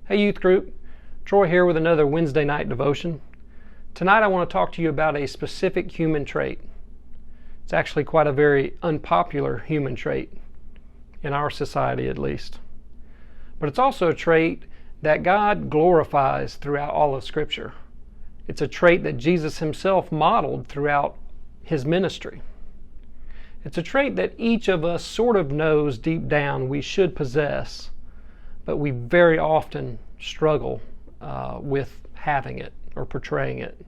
Hey youth group, Troy here with another Wednesday night devotion. Tonight I want to talk to you about a specific human trait. It's actually quite a very unpopular human trait, in our society at least. But it's also a trait that God glorifies throughout all of Scripture. It's a trait that Jesus himself modeled throughout his ministry. It's a trait that each of us sort of knows deep down we should possess, but we very often struggle with having it or portraying it.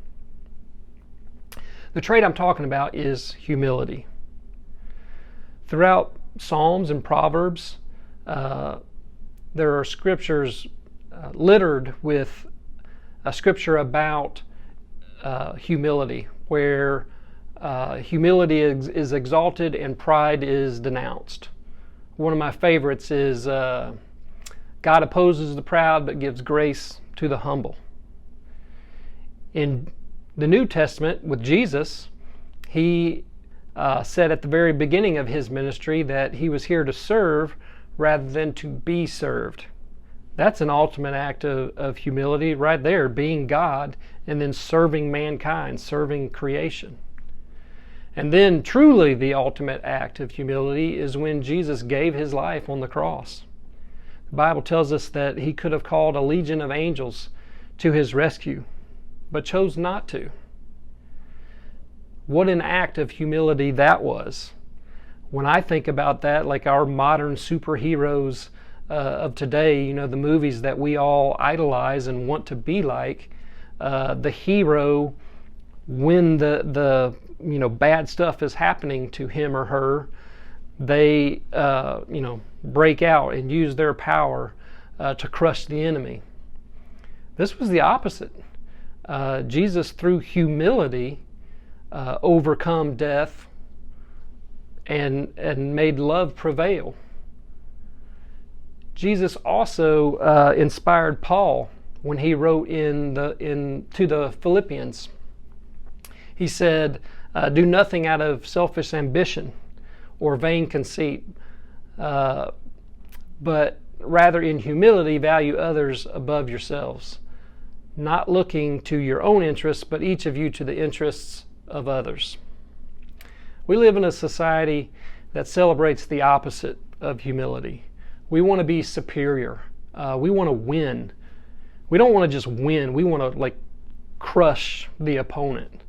The trait I'm talking about is humility. Throughout Psalms and Proverbs, there are scriptures littered with a scripture about humility, where humility is exalted and pride is denounced. One of my favorites is God opposes the proud but gives grace to the humble. In the New Testament with Jesus, he said at the very beginning of his ministry that he was here to serve rather than to be served. That's an ultimate act of humility right there, being God and then serving mankind, serving creation. And then truly the ultimate act of humility is when Jesus gave his life on the cross. The Bible tells us that he could have called a legion of angels to his rescue, but chose not to. What an act of humility that was. When I think about that, like our modern superheroes of today, the movies that we all idolize and want to be like, the hero, when the bad stuff is happening to him or her, they break out and use their power to crush the enemy. This was the opposite. Jesus, through humility, overcome death and made love prevail. Jesus also inspired Paul when he wrote to the Philippians. He said, "Do nothing out of selfish ambition or vain conceit, but rather in humility value others above yourselves, not looking to your own interests, but each of you to the interests of others." We live in a society that celebrates the opposite of humility. We want to be superior. We want to win. We don't want to just win. We want to crush the opponent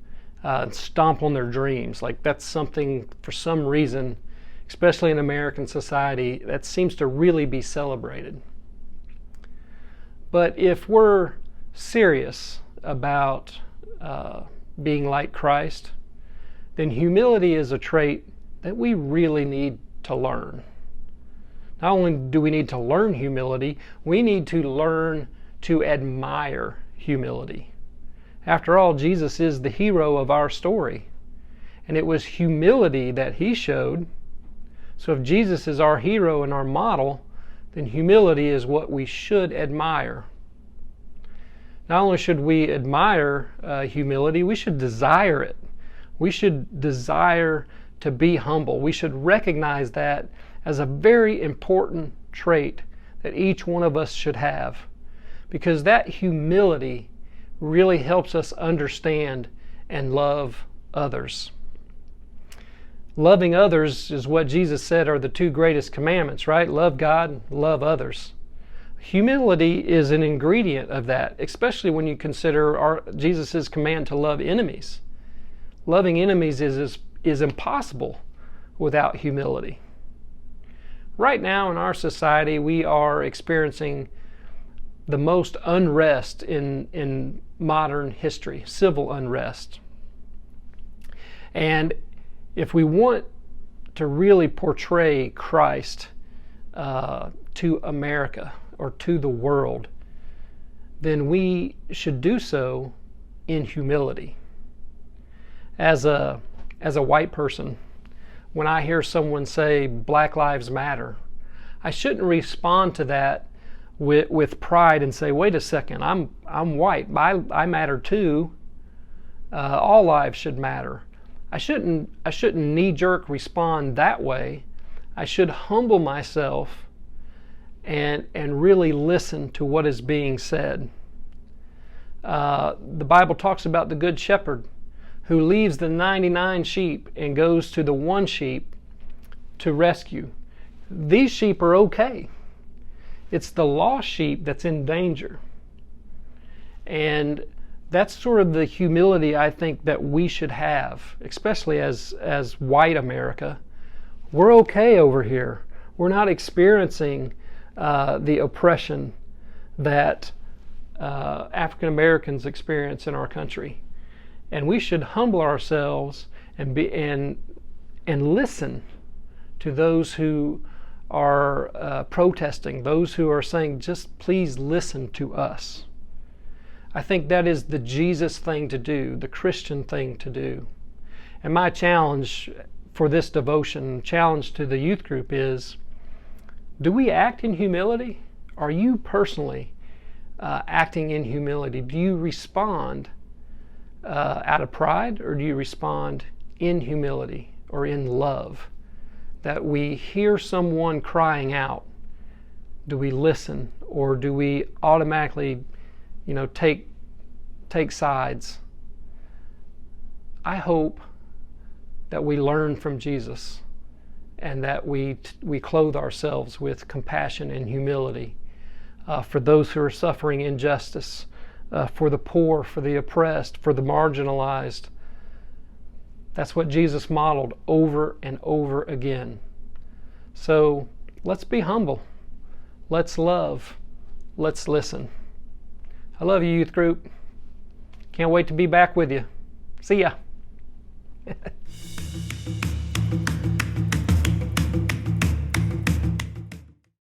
and stomp on their dreams. That's something, for some reason, especially in American society, that seems to really be celebrated. But if we're serious about being like Christ, then humility is a trait that we really need to learn. Not only do we need to learn humility, we need to learn to admire humility. After all, Jesus is the hero of our story, and it was humility that he showed. So if Jesus is our hero and our model, then humility is what we should admire. Not only should we admire humility, we should desire it. We should desire to be humble. We should recognize that as a very important trait that each one of us should have, because that humility really helps us understand and love others. Loving others is what Jesus said are the two greatest commandments, right? Love God, love others. Humility is an ingredient of that, especially when you consider Jesus' command to love enemies. Loving enemies is impossible without humility. Right now in our society, we are experiencing the most unrest in modern history, civil unrest. And if we want to really portray Christ to America or to the world, then we should do so in humility. As a white person, when I hear someone say Black Lives Matter, I shouldn't respond to that with pride and say, wait a second, I'm white, I matter too. All lives should matter. I shouldn't knee-jerk respond that way. I should humble myself and really listen to what is being said. The Bible talks about the good shepherd who leaves the 99 sheep and goes to the one sheep to rescue. These sheep are okay. It's the lost sheep that's in danger. And that's sort of the humility I think that we should have, especially as white America. We're okay over here. We're not experiencing the oppression that African Americans experience in our country. And we should humble ourselves and listen to those who are protesting, those who are saying, just please listen to us. I think that is the Jesus thing to do, the Christian thing to do. And my challenge for this devotion, challenge to the youth group is, do we act in humility? Are you personally acting in humility? Do you respond out of pride, or do you respond in humility or in love? That we hear someone crying out, do we listen, or do we automatically take sides? I hope that we learn from Jesus and that we clothe ourselves with compassion and humility for those who are suffering injustice, for the poor, for the oppressed, for the marginalized. That's what Jesus modeled over and over again. So let's be humble. Let's love. Let's listen. I love you, youth group. Can't wait to be back with you. See ya.